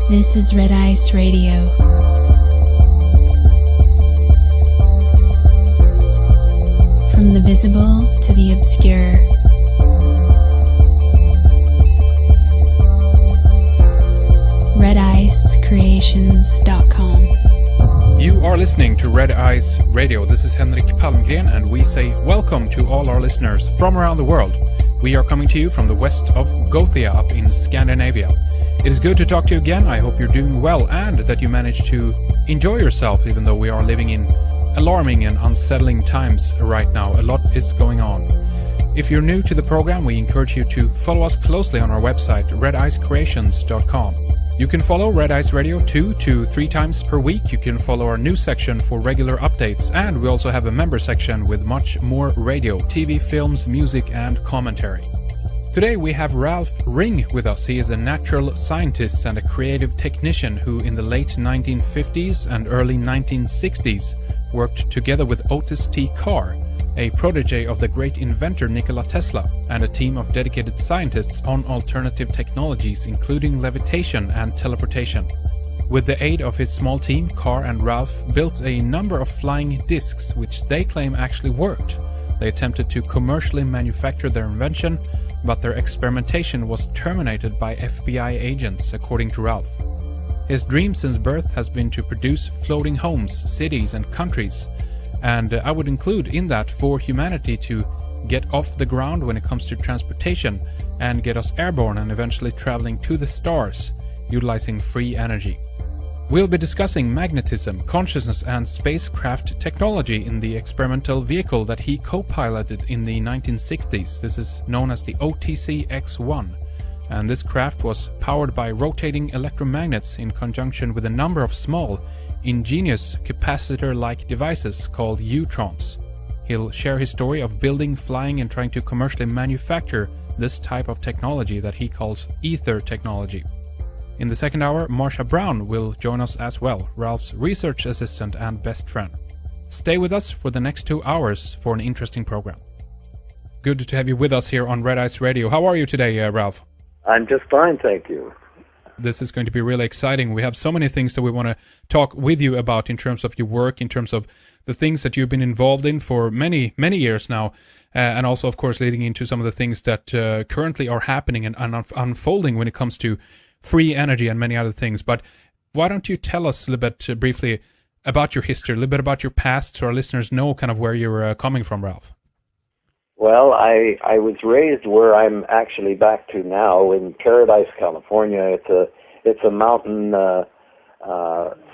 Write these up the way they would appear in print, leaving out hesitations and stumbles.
This is Red Ice Radio. From the visible to the obscure. RedIceCreations.com. You are listening to Red Ice Radio. This is Henrik Palmgren, and we say welcome to all our listeners from around the world. We are coming to you from the west of Gothia up in Scandinavia. It is good to talk to you again. I hope you're doing well and that you managed to enjoy yourself, even though we are living in alarming and unsettling times right now. A lot is going on. If you're new to the program, we encourage you to follow us closely on our website, redicecreations.com. You can follow Red Ice Radio 2 to 3 times per week. You can follow our news section for regular updates, and we also have a member section with much more radio, TV, films, music, and commentary. Today we have Ralph Ring with us. He is a natural scientist and a creative technician who in the late 1950s and early 1960s worked together with Otis T Carr, a protégé of the great inventor Nikola Tesla, and a team of dedicated scientists on alternative technologies including levitation and teleportation. With the aid of his small team, Carr and Ralph built a number of flying discs which they claim actually worked. They attempted to commercially manufacture their invention, but their experimentation was terminated by FBI agents, according to Ralph. His dream since birth has been to produce floating homes, cities and countries, and I would include in that for humanity to get off the ground when it comes to transportation and get us airborne and eventually traveling to the stars, utilizing free energy. We'll be discussing magnetism, consciousness and spacecraft technology in the experimental vehicle that he co-piloted in the 1960s. This is known as the OTC X1, and this craft was powered by rotating electromagnets in conjunction with a number of small, ingenious capacitor-like devices called Utrons. He'll share his story of building, flying and trying to commercially manufacture this type of technology that he calls ether technology. In the second hour, Marsha Brown will join us as well, Ralph's research assistant and best friend. Stay with us for the next 2 hours for an interesting program. Good to have you with us here on Red Ice Radio. How are you today, Ralph? I'm just fine, thank you. This is going to be really exciting. We have so many things that we want to talk with you about in terms of your work, in terms of the things that you've been involved in for many, many years now, and also, of course, leading into some of the things that currently are happening and unfolding when it comes to free energy and many other things. But why don't you tell us a little bit briefly about your history, a little bit about your past, so our listeners know kind of where you're coming from, Ralph? Well, I was raised where I'm actually back to now in Paradise, California. It's a mountain,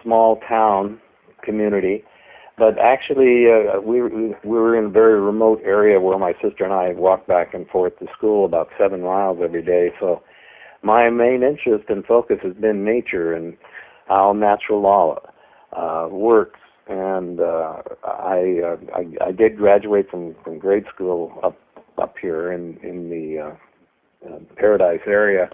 small town community, but actually we were in a very remote area where my sister and I walked back and forth to school about 7 miles every day. So my main interest and focus has been nature and how natural law works. And I did graduate from grade school up here in the Paradise area,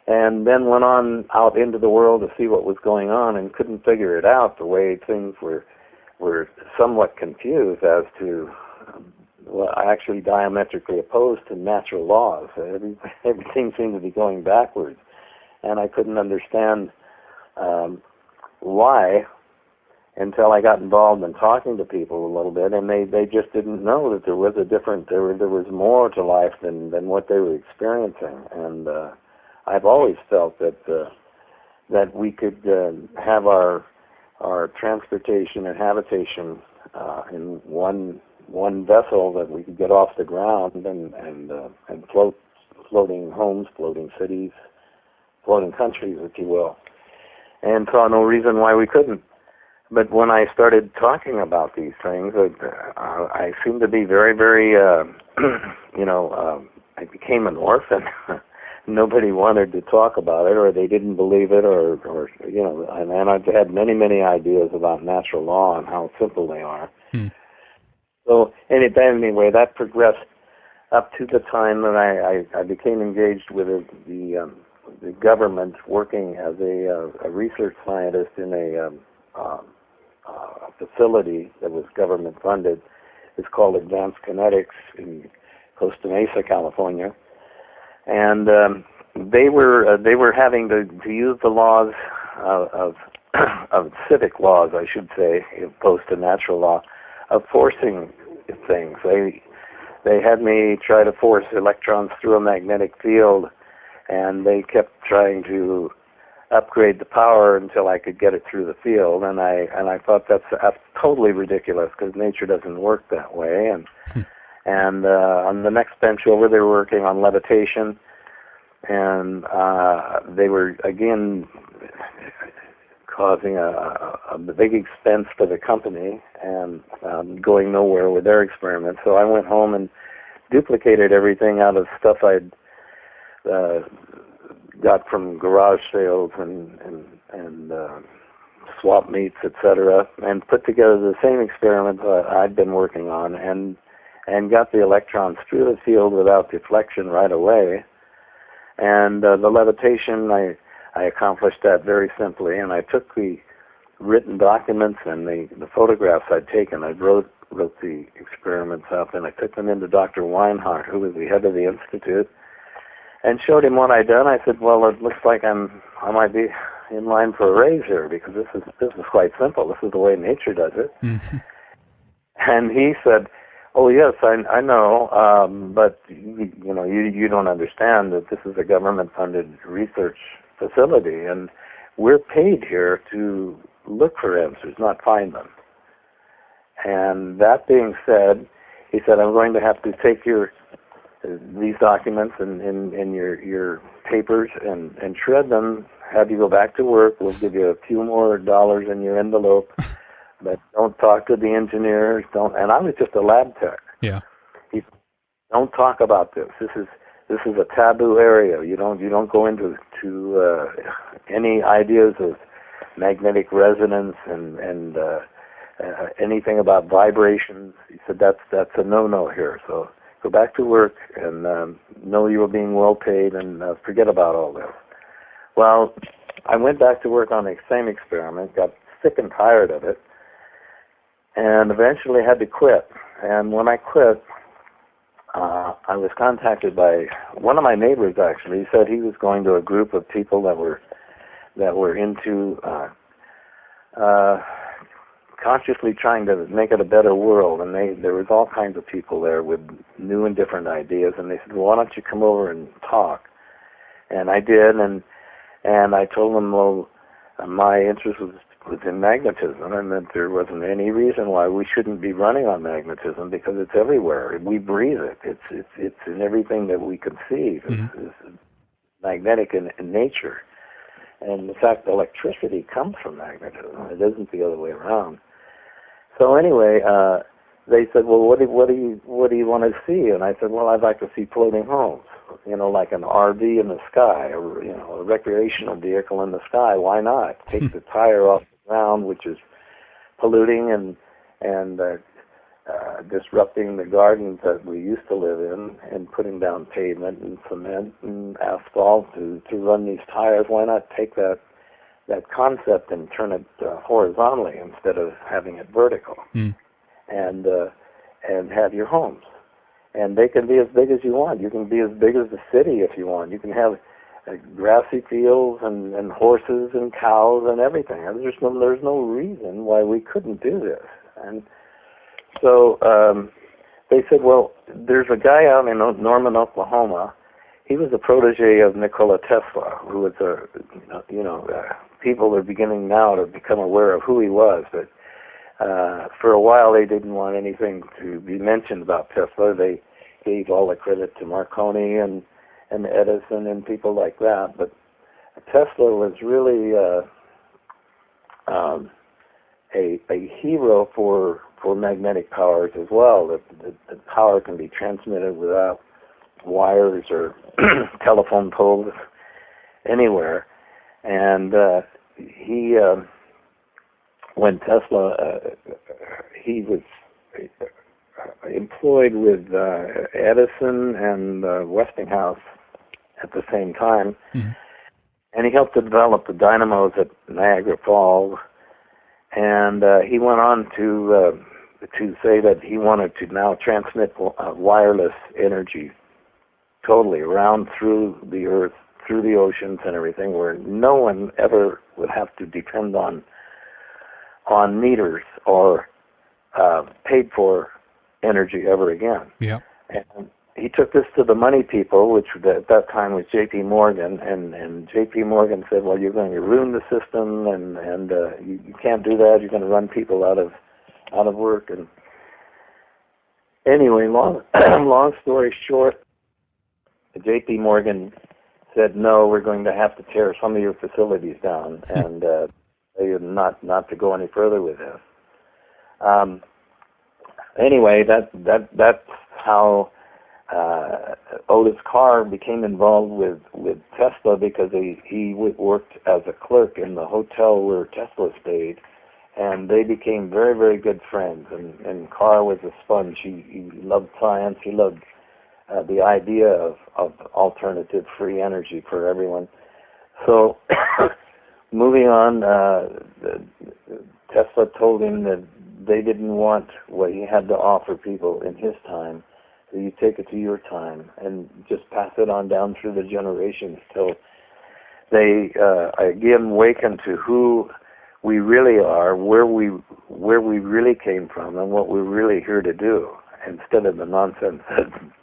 and then went on out into the world to see what was going on and couldn't figure it out. The way things were somewhat confused as to actually diametrically opposed to natural laws. Everything seemed to be going backwards, and I couldn't understand why until I got involved in talking to people a little bit, and they just didn't know that there was there was more to life than what they were experiencing. And I've always felt that we could have our transportation and habitation in one vessel, that we could get off the ground and floating homes, floating cities, floating countries, if you will, and saw no reason why we couldn't. But when I started talking about these things, I seemed to be very, very, I became an orphan. Nobody wanted to talk about it, or they didn't believe it, or and I've had many, many ideas about natural law and how simple they are. So anyway, that progressed up to the time that I became engaged with the government, working as a research scientist in a facility that was government funded. It's called Advanced Kinetics in Costa Mesa, California. And they were having to use the laws of of civic laws, I should say, opposed to natural law, of forcing things. They had me try to force electrons through a magnetic field, and they kept trying to upgrade the power until I could get it through the field, and I thought that's totally ridiculous because nature doesn't work that way. And on the next bench over, they were working on levitation, and they were again causing a big expense for the company and going nowhere with their experiments. So I went home and duplicated everything out of stuff I'd got from garage sales and swap meets, etc., and put together the same experiment I'd been working on, and got the electrons through the field without deflection right away. And the levitation, I accomplished that very simply, and I took the written documents and the photographs I'd taken. I wrote the experiments up, and I took them into Dr. Weinhardt, who was the head of the institute, and showed him what I'd done. I said, well, it looks like I might be in line for a raise here, because this is quite simple. This is the way nature does it. Mm-hmm. And he said, oh, yes, I know, but you don't understand that this is a government-funded research facility, and we're paid here to look for answers, not find them. And that being said, he said, I'm going to have to take these documents and your papers and shred them, have you go back to work. We'll give you a few more dollars in your envelope, but don't talk to the engineers. And I was just a lab tech. Yeah. He said, don't talk about this. This is a taboo area. You don't go into any ideas of magnetic resonance and anything about vibrations. He said that's a no-no here. So go back to work and know you were being well paid, and forget about all this. Well, I went back to work on the same experiment, got sick and tired of it, and eventually had to quit. And when I quit, I was contacted by one of my neighbors. Actually, he said he was going to a group of people that were into consciously trying to make it a better world, and there was all kinds of people there with new and different ideas. And they said, well, why don't you come over and talk? And I did, and I told them, well, my interest was in magnetism, and that there wasn't any reason why we shouldn't be running on magnetism, because it's everywhere. We breathe it. It's in everything that we conceive. Mm-hmm. It's magnetic in nature. And in fact, electricity comes from magnetism. It isn't the other way around. So anyway, they said, well, what do you want to see? And I said, well, I'd like to see floating homes, like an RV in the sky, or a recreational vehicle in the sky. Why not? Take the tire off the ground, which is polluting and disrupting the gardens that we used to live in, and putting down pavement and cement and asphalt to run these tires. Why not take that concept and turn it horizontally instead of having it vertical, and have your homes? And they can be as big as you want. You can be as big as the city if you want. You can have grassy fields and horses and cows and everything. There's no reason why we couldn't do this. And so they said, well, there's a guy out in Norman, Oklahoma. He was a protege of Nikola Tesla, who was people are beginning now to become aware of who he was. But for a while, they didn't want anything to be mentioned about Tesla. They gave all the credit to Marconi and Edison and people like that. But Tesla was really a hero for magnetic powers as well. The power can be transmitted without wires or telephone poles anywhere. And he, when Tesla, he was employed with Edison and Westinghouse at the same time, and he helped to develop the dynamos at Niagara Falls. And he went on to say that he wanted to now transmit wireless energy totally around through the Earth through the oceans and everything, where no one ever would have to depend on meters or paid for energy ever again. Yeah. And he took this to the money people, which at that time was J.P. Morgan, and J.P. Morgan said, well, you're going to ruin the system, and you can't do that. You're going to run people out of work. And anyway, long story short, J.P. Morgan said, no, we're going to have to tear some of your facilities down, and not to go any further with this. Anyway, that's how Otis Carr became involved with Tesla, because he worked as a clerk in the hotel where Tesla stayed, and they became very, very good friends. And Carr was a sponge. He loved science. He loved the idea of alternative free energy for everyone. So moving on, Tesla told him that they didn't want what he had to offer people in his time. So you take it to your time and just pass it on down through the generations till they again awaken to who we really are, where we really came from, and what we're really here to do, instead of the nonsense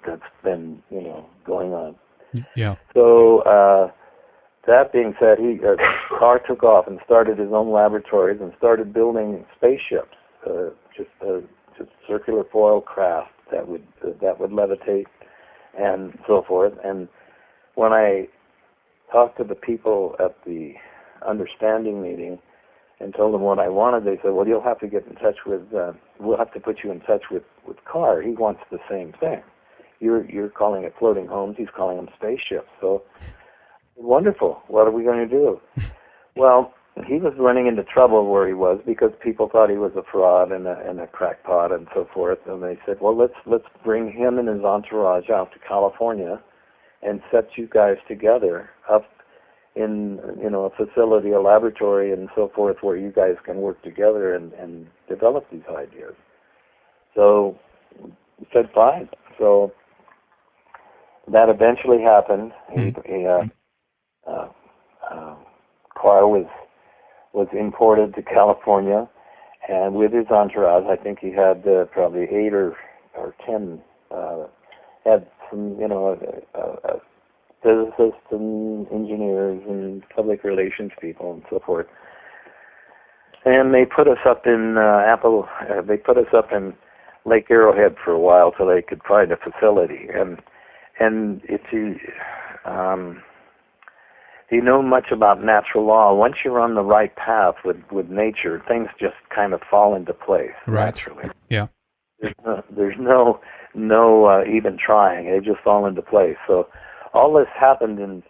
that's been going on. Yeah. So that being said, Carr took off and started his own laboratories and started building spaceships, just circular foil craft that would levitate and so forth. And when I talked to the people at the understanding meeting and told them what I wanted, they said, well, you'll have to get in touch with, we'll have to put you in touch with Carr. He wants the same thing. You're calling it floating homes, he's calling them spaceships. So, wonderful. What are we going to do? Well, he was running into trouble where he was because people thought he was a fraud and a crackpot and so forth. And they said, well, let's bring him and his entourage out to California and set you guys together up in a facility, a laboratory, and so forth, where you guys can work together and develop these ideas. So he said, fine. So that eventually happened. Carr was imported to California, and with his entourage, I think he had probably 8 or 10, had some, physicists and engineers and public relations people and so forth. And they put us up in they put us up in Lake Arrowhead for a while till they could find a facility. And if you know much about natural law, once you're on the right path with nature, things just kind of fall into place naturally. Yeah. There's no even trying. They just fall into place. So all this happened in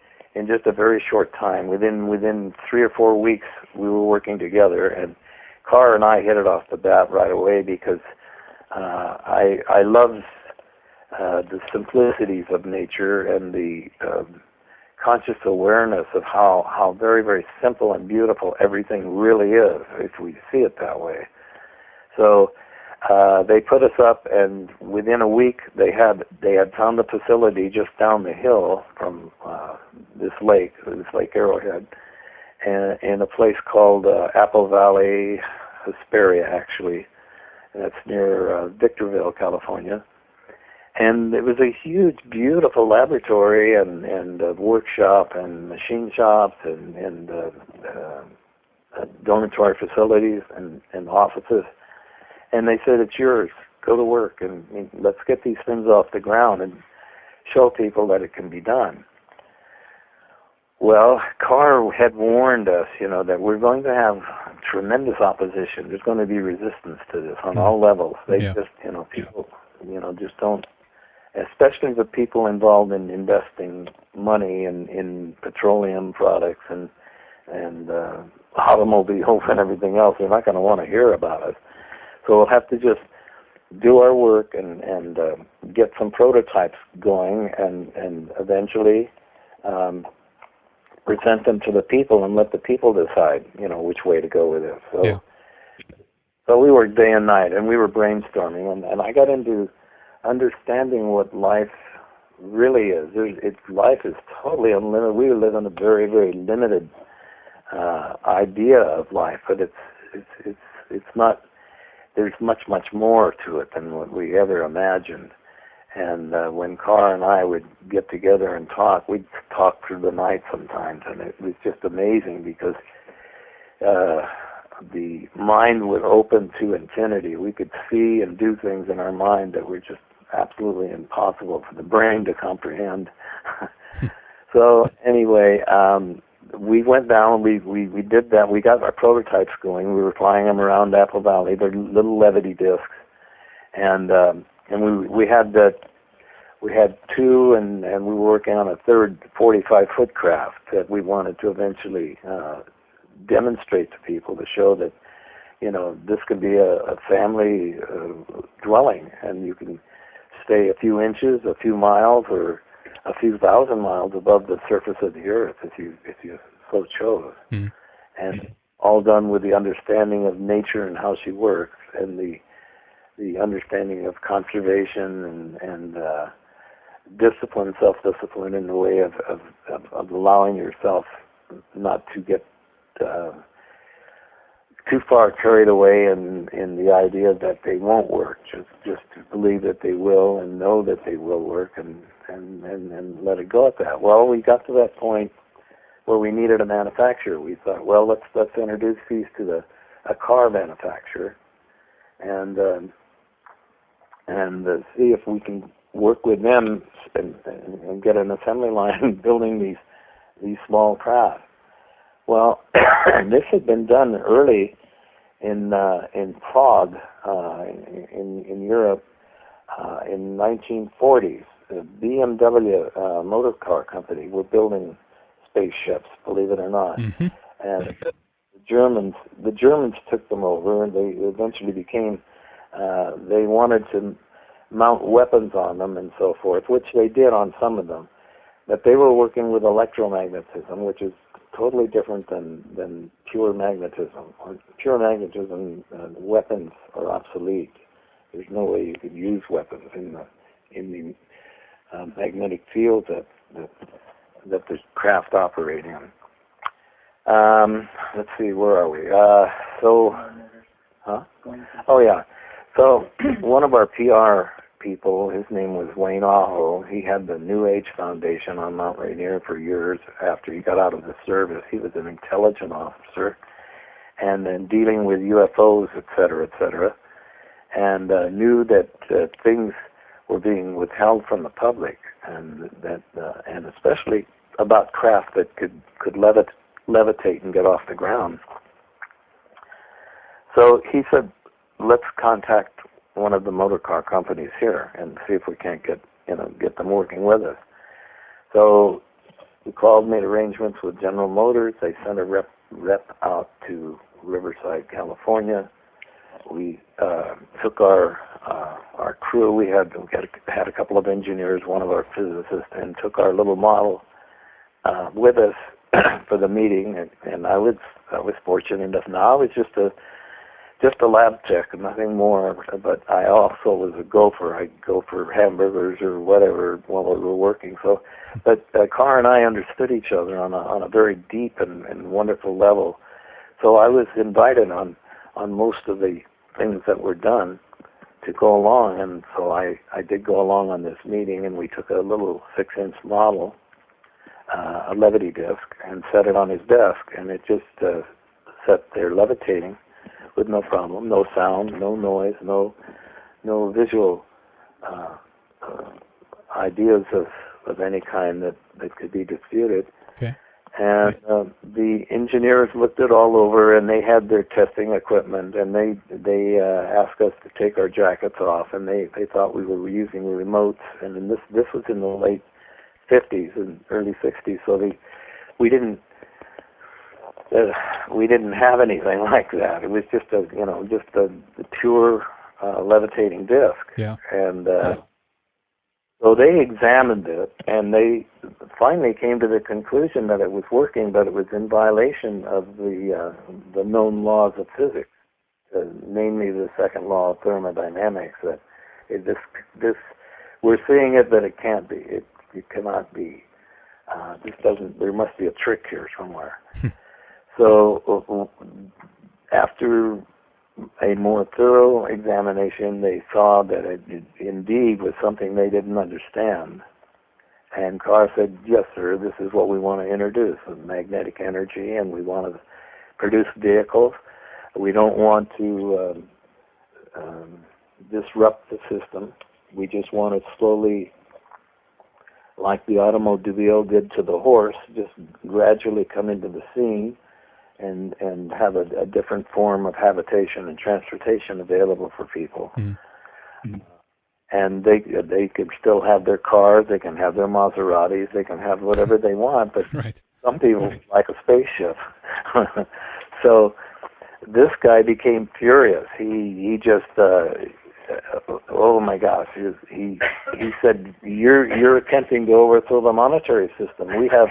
just a very short time. Within 3 or 4 weeks, we were working together, and Carr and I hit it off the bat right away because I love the simplicities of nature and the conscious awareness of how very, very simple and beautiful everything really is, if we see it that way. So they put us up, and within a week they had found the facility just down the hill from this lake Arrowhead, and in a place called Apple Valley, Hesperia, actually. And that's near Victorville, California. And it was a huge, beautiful laboratory and workshop and machine shops and dormitory facilities and offices. And they said, it's yours. Go to work and let's get these things off the ground and show people that it can be done. Well, Carr had warned us, that we're going to have tremendous opposition. There's going to be resistance to this on all levels. They just, people, just don't, especially the people involved in investing money in petroleum products and automobiles and everything else. They're not going to want to hear about it. So we'll have to just do our work and get some prototypes going and eventually present them to the people and let the people decide, which way to go with it. So we worked day and night, and we were brainstorming, and I got into understanding what life really is. Life is totally unlimited. We live in a very, very limited idea of life, but it's not. There's much more to it than what we ever imagined. And when Carr and I would get together and talk, we'd talk through the night sometimes, and it was just amazing because the mind would open to infinity. We could see and do things in our mind that were just absolutely impossible for the brain to comprehend. So anyway, we went down, we did that, we got our prototypes going, we were flying them around Apple Valley, they're little levity discs, and we had two, and we were working on a third 45-foot craft that we wanted to eventually demonstrate to people to show that, this could be a family dwelling, and you can stay a few inches, a few miles, or a few thousand miles above the surface of the earth if you so chose. Mm. And all done with the understanding of nature and how she works, and the understanding of conservation and discipline, self-discipline, in the way of allowing yourself not to get too far carried away in the idea that they won't work. Just to believe that they will and know that they will work, and let it go at that. Well, we got to that point where we needed a manufacturer. We thought, well, let's introduce these to a car manufacturer, and see if we can work with them and get an assembly line building these small craft. Well, this had been done early in Prague, in Europe, in 1940s. The BMW motor car company were building spaceships, believe it or not. Mm-hmm. And the Germans took them over, and they eventually became. They wanted to mount weapons on them and so forth, which they did on some of them. But they were working with electromagnetism, which is totally different than pure magnetism. Pure magnetism, weapons are obsolete. There's no way you could use weapons in the magnetic field that the craft operate in. Let's see, where are we? Oh yeah. So one of our PR people, his name was Wayne Aho. He had the New Age Foundation on Mount Rainier for years after he got out of the service. He was an intelligence officer, and then dealing with UFOs, et cetera, and knew that things were being withheld from the public, and that and especially about craft that could levitate and get off the ground. So he said, let's contact one of the motor car companies here and see if we can't get them working with us. So we called, made arrangements with General Motors. They sent a rep out to Riverside, California. We took our crew. We had a couple of engineers, one of our physicists, and took our little model with us for the meeting. And I was fortunate enough. Now I was just a lab tech, nothing more. But I also was a gopher. I'd go for hamburgers or whatever while we were working. So, but Carr and I understood each other on a very deep and wonderful level. So I was invited on most of the things that were done to go along, and so I did go along on this meeting, and we took a little 6-inch model, a levity disc, and set it on his desk, and it just sat there levitating with no problem, no sound, no noise, no visual ideas of any kind that could be disputed. Okay. And the engineers looked it all over, and they had their testing equipment, and they asked us to take our jackets off, and they thought we were using remotes, and then this was in the late 50s and early 60s, so we didn't have anything like that. It was just the pure levitating disc. Yeah. And so they examined it, and they finally came to the conclusion that it was working, but it was in violation of the known laws of physics, namely the second law of thermodynamics. That this we're seeing it, but it can't be. It cannot be. This doesn't. There must be a trick here somewhere. So after a more thorough examination, they saw that it indeed was something they didn't understand. And Carr said, "Yes, sir. This is what we want to introduce: magnetic energy, and we want to produce vehicles. We don't want to disrupt the system. We just want to slowly, like the automobile did to the horse, just gradually come into the scene and have a different form of habitation and transportation available for people." Mm-hmm. And they could still have their cars, they can have their Maseratis, they can have whatever they want, but right. Some people like a spaceship. So this guy became furious. He just oh my gosh! He said, "You're attempting to overthrow the monetary system. We have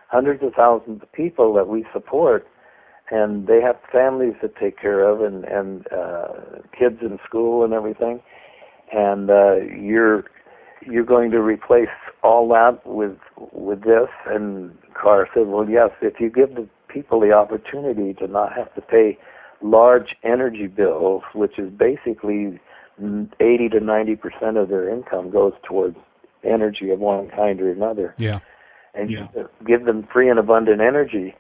hundreds of thousands of people that we support, and they have families to take care of, and kids in school and everything. And you're going to replace all that with this?" And Carr said, "Well, yes. If you give the people the opportunity to not have to pay large energy bills, which is basically 80 to 90% of their income goes towards energy of one kind or another. Yeah. And you give them free and abundant energy,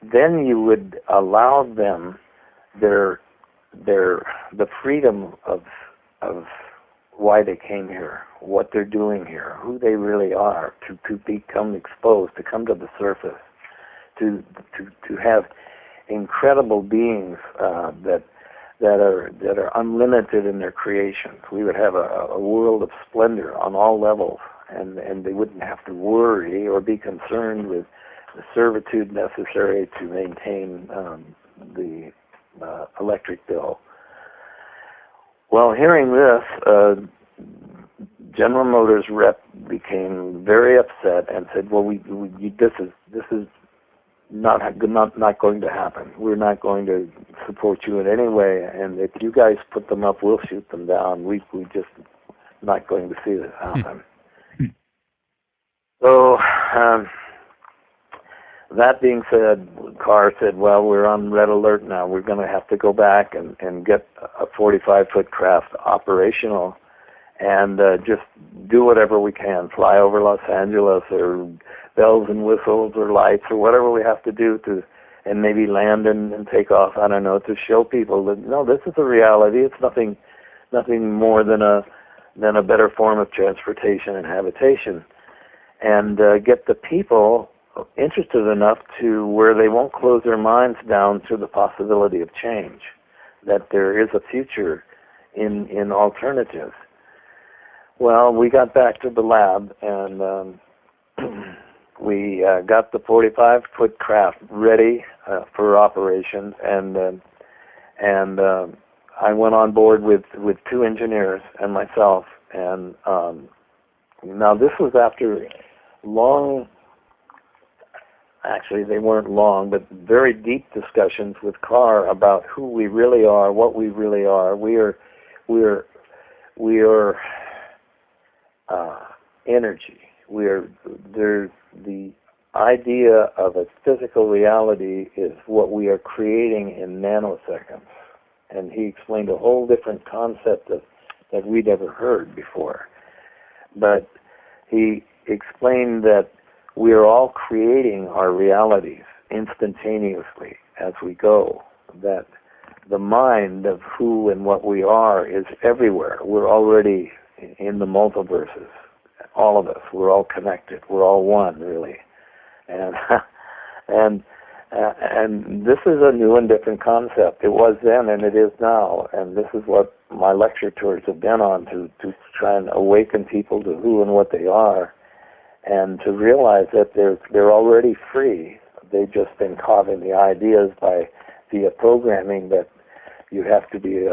then you would allow them the freedom of why they came here, what they're doing here, who they really are, to become exposed, to come to the surface, to have incredible beings that are unlimited in their creations. We would have a world of splendor on all levels, and they wouldn't have to worry or be concerned with the servitude necessary to maintain the electric bill. Well, hearing this, General Motors rep became very upset and said, "Well, this is not going to happen. We're not going to support you in any way, and if you guys put them up, we'll shoot them down. We just not going to see this happen." So that being said, Carr said, "Well, we're on red alert now. We're going to have to go back and get a 45-foot craft operational and just do whatever we can, fly over Los Angeles or bells and whistles or lights or whatever we have to do to, and maybe land and take off, I don't know, to show people that, no, this is a reality. It's nothing more than a better form of transportation and habitation. And get the people interested enough to where they won't close their minds down to the possibility of change, that there is a future in alternatives." Well, we got back to the lab, and we got the 45-foot craft ready for operations, and I went on board with two engineers and myself, and now this was after long, actually they weren't long, but very deep discussions with Carr about who we really are, what we really are. We are energy. The idea of a physical reality is what we are creating in nanoseconds. And he explained a whole different concept that we'd ever heard before. But he explained that we are all creating our realities instantaneously as we go, that the mind of who and what we are is everywhere. We're already in the multiverses, all of us. We're all connected. We're all one, really. And this is a new and different concept. It was then and it is now, and this is what my lecture tours have been on, to try and awaken people to who and what they are, and to realize that they're already free. They've just been caught in the ideas via programming that you have to be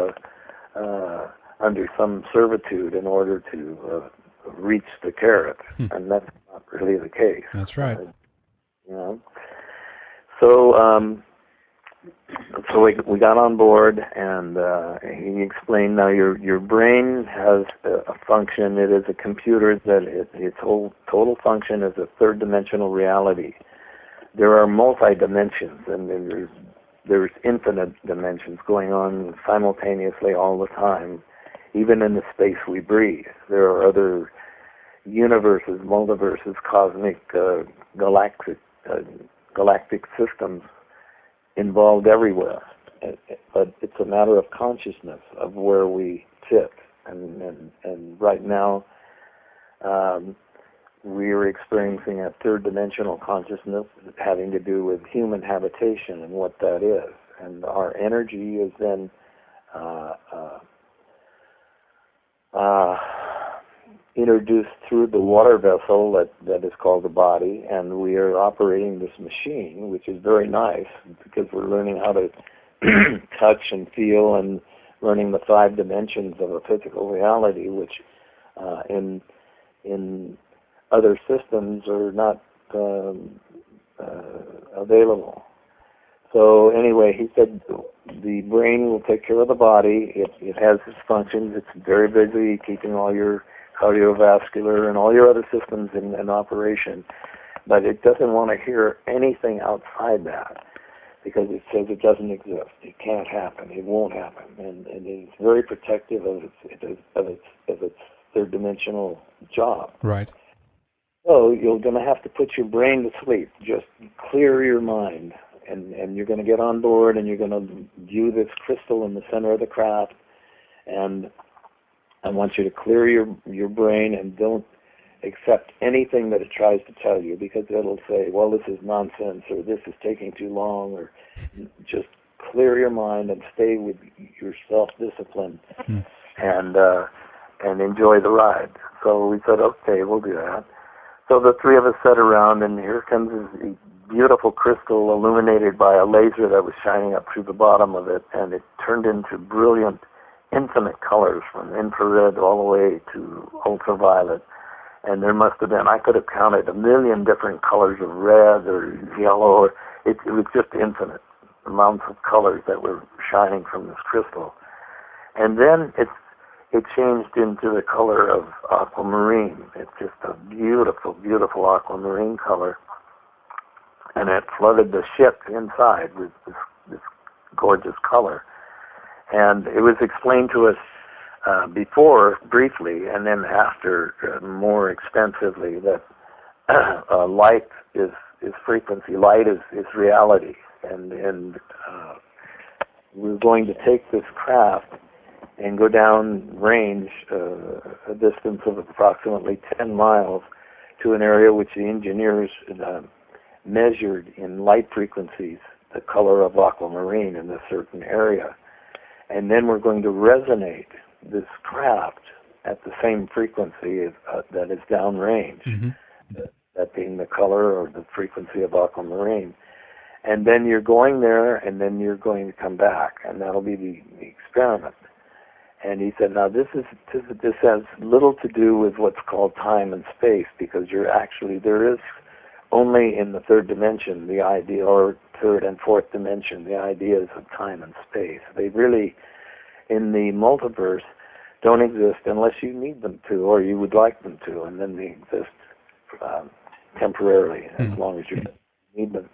under some servitude in order to reach the carrot, and that's not really the case. That's right. You know. So So we got on board, and he explained, now your brain has a function. It is a computer that its whole total function is a third-dimensional reality. There are multi-dimensions, and there's infinite dimensions going on simultaneously all the time, even in the space we breathe. There are other universes, multiverses, cosmic, galactic systems involved everywhere. But it's a matter of consciousness of where we sit. And right now, we're experiencing a third-dimensional consciousness having to do with human habitation and what that is. And our energy is then introduced through the water vessel that is called the body, and we are operating this machine, which is very nice because we're learning how to touch and feel and learning the 5 dimensions of a physical reality, which in other systems are not available. So anyway, he said the brain will take care of the body. It has its functions. It's very busy keeping all your cardiovascular and all your other systems in operation. But it doesn't want to hear anything outside that because it says it doesn't exist. It can't happen. It won't happen. And it's very protective of its third-dimensional job. Right. So you're going to have to put your brain to sleep. Just clear your mind. And you're going to get on board and you're going to view this crystal in the center of the craft. And I want you to clear your brain and don't accept anything that it tries to tell you, because it'll say, well, this is nonsense, or this is taking too long, or just clear your mind and stay with your self-discipline and enjoy the ride. So we said, okay, we'll do that. So the 3 of us sat around, and here comes this beautiful crystal illuminated by a laser that was shining up through the bottom of it, and it turned into brilliant, infinite colors from infrared all the way to ultraviolet. And there must have been, I could have counted 1 million different colors of red or yellow. It was just infinite amounts of colors that were shining from this crystal. And then it changed into the color of aquamarine. It's just a beautiful, beautiful aquamarine color. And it flooded the ship inside with this gorgeous color. And it was explained to us before, briefly, and then after, more extensively, that light is frequency, light is reality. And we're going to take this craft and go down range a distance of approximately 10 miles to an area which the engineers measured in light frequencies, the color of aquamarine in a certain area. And then we're going to resonate this craft at the same frequency that is downrange, that being the color or the frequency of aquamarine. And then you're going there, and then you're going to come back, and that'll be the experiment. And he said, now this has little to do with what's called time and space, because there is only in the 3rd dimension the idea, or 3rd and 4th dimension, the ideas of time and space. They really, in the multiverse, don't exist unless you need them to, or you would like them to, and then they exist temporarily, as long as you need them.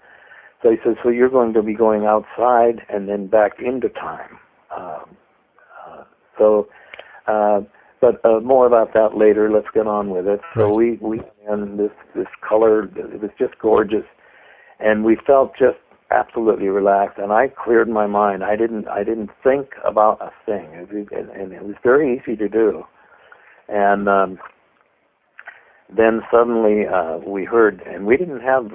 So he says, so you're going to be going outside and then back into time. But more about that later. Let's get on with it. So we and this color, it was just gorgeous, and we felt just absolutely relaxed. And I cleared my mind. I didn't think about a thing, and it was very easy to do. And then suddenly we heard, and we didn't have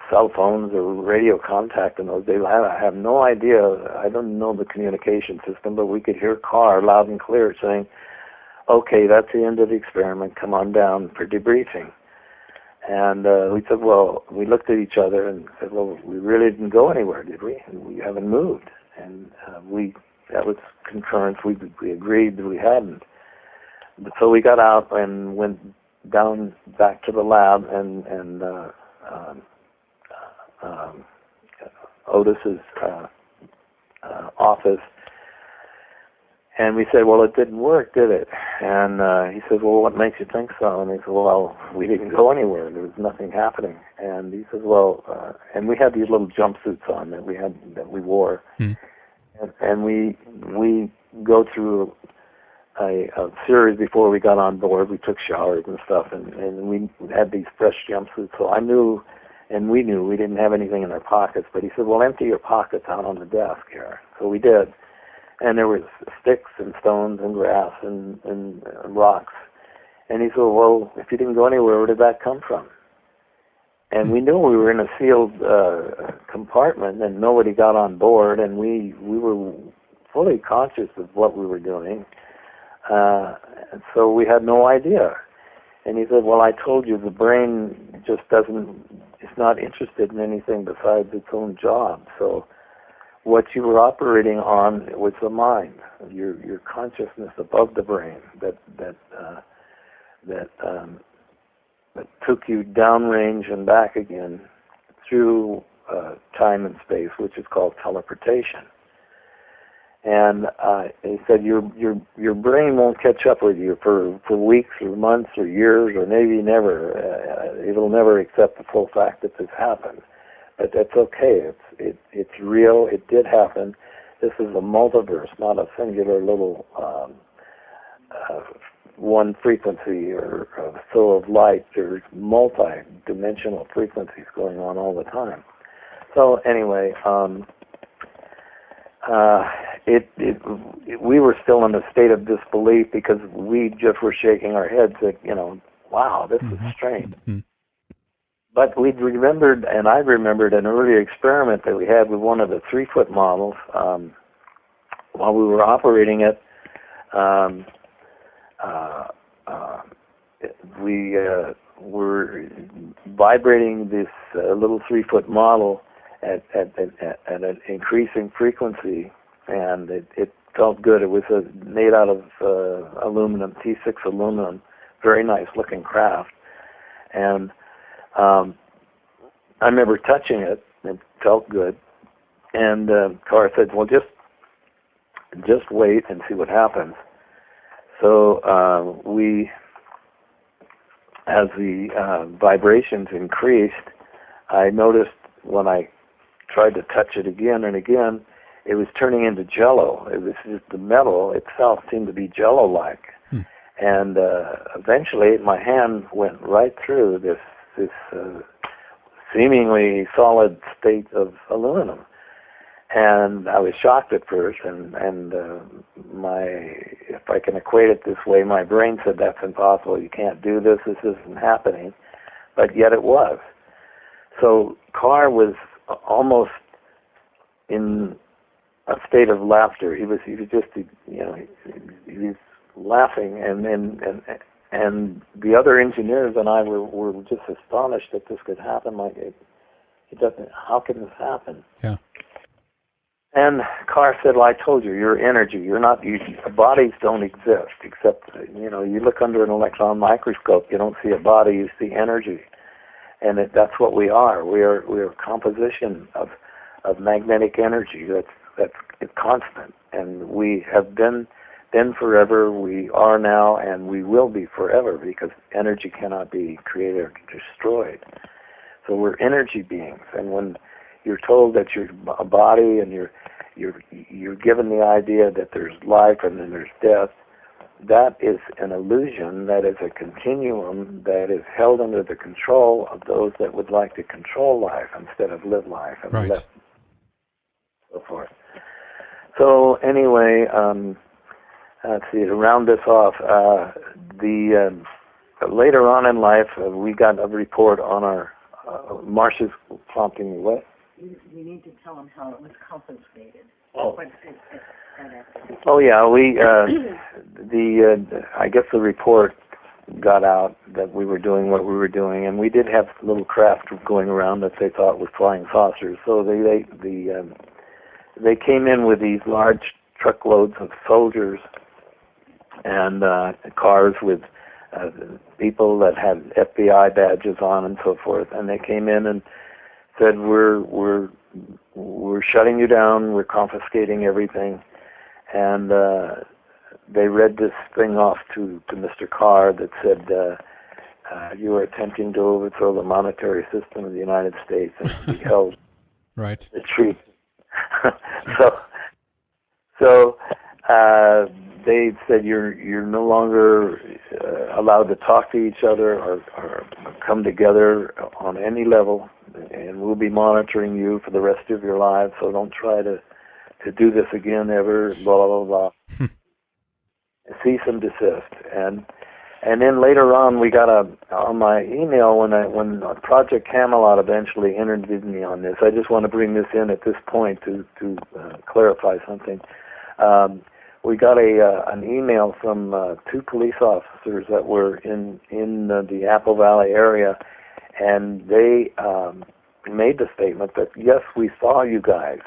cell phones or radio contact in those days. I have no idea. I don't know the communication system, but we could hear Carr loud and clear saying, okay, that's the end of the experiment. Come on down for debriefing. And we said, well, we looked at each other and said, well, we really didn't go anywhere, did we? And we haven't moved. And that was concurrence. We agreed that we hadn't. So we got out and went down back to the lab, and Otis's office. And we said, well, it didn't work, did it? And he said, well, what makes you think so? And he said, well, we didn't go anywhere. There was nothing happening. And he said, well, and we had these little jumpsuits on that we wore. And we go through a series before we got on board. We took showers and stuff, and we had these fresh jumpsuits. So I knew, and we knew we didn't have anything in our pockets. But he said, well, empty your pockets out on the desk here. So we did. And there was sticks and stones and grass and rocks. And he said, well, if you didn't go anywhere, where did that come from? And we knew we were in a sealed compartment and nobody got on board, and we were fully conscious of what we were doing. And so we had no idea. And he said, well, I told you the brain just it's not interested in anything besides its own job. So what you were operating on was the mind, your consciousness above the brain that took you downrange and back again through time and space, which is called teleportation. And he said your brain won't catch up with you for weeks or months or years or maybe never. It'll never accept the full fact that this happened. But that's okay. It's real. It did happen. This is a multiverse, not a singular little one frequency or so of light. There's multi-dimensional frequencies going on all the time. So anyway, we were still in a state of disbelief because we just were shaking our heads that, wow, this is strange. Mm-hmm. But we remembered, and I remembered an earlier experiment that we had with one of the 3-foot models. While we were operating it, we were vibrating this little 3-foot model at an increasing frequency, and it felt good. It was made out of aluminum, T6 aluminum, very nice looking craft. And I remember touching it. It felt good. And Carr said, well, just wait and see what happens. So as the vibrations increased, I noticed when I tried to touch it again and again, it was turning into jello. It was just the metal itself seemed to be jello-like. And eventually my hand went right through this seemingly solid state of aluminum. And I was shocked at first, and if I can equate it this way, my brain said, that's impossible, you can't do this isn't happening, but yet it was. So Carr was almost in a state of laughter. He was just, he was laughing, and the other engineers and I were just astonished that this could happen. Like it doesn't. How can this happen? Yeah. And Carr said, well, I told you, you're energy. You're not. Bodies don't exist except you look under an electron microscope. You don't see a body. You see energy, and that's what we are. We are a composition of magnetic energy. That's constant, and we have been forever, we are now, and we will be forever because energy cannot be created or destroyed. So we're energy beings, and when you're told that you're a body and you're given the idea that there's life and then there's death, that is an illusion, that is a continuum that is held under the control of those that would like to control life instead of live life and right. So forth. So anyway, let's see, to round this off, later on in life, we got a report on our, Marsha's prompting me, what? We need to tell them how it was confiscated. Oh. Oh yeah, I guess the report got out that we were doing what we were doing, and we did have little craft going around that they thought was flying saucers. So they came in with these large truckloads of soldiers and cars with people that had FBI badges on and so forth, and they came in and said we're shutting you down, we're confiscating everything, and they read this thing off to Mr. Carr that said, you are attempting to overthrow the monetary system of the United States and to be held Right. the truth. so they said you're no longer allowed to talk to each other or come together on any level, and we'll be monitoring you for the rest of your lives. So don't try to do this again ever. Blah blah blah. Cease and desist. And then later on, we got on my email when Project Camelot eventually interviewed me on this. I just want to bring this in at this point to clarify something. We got an email from 2 police officers that were in the Apple Valley area, and they made the statement that, yes, we saw you guys.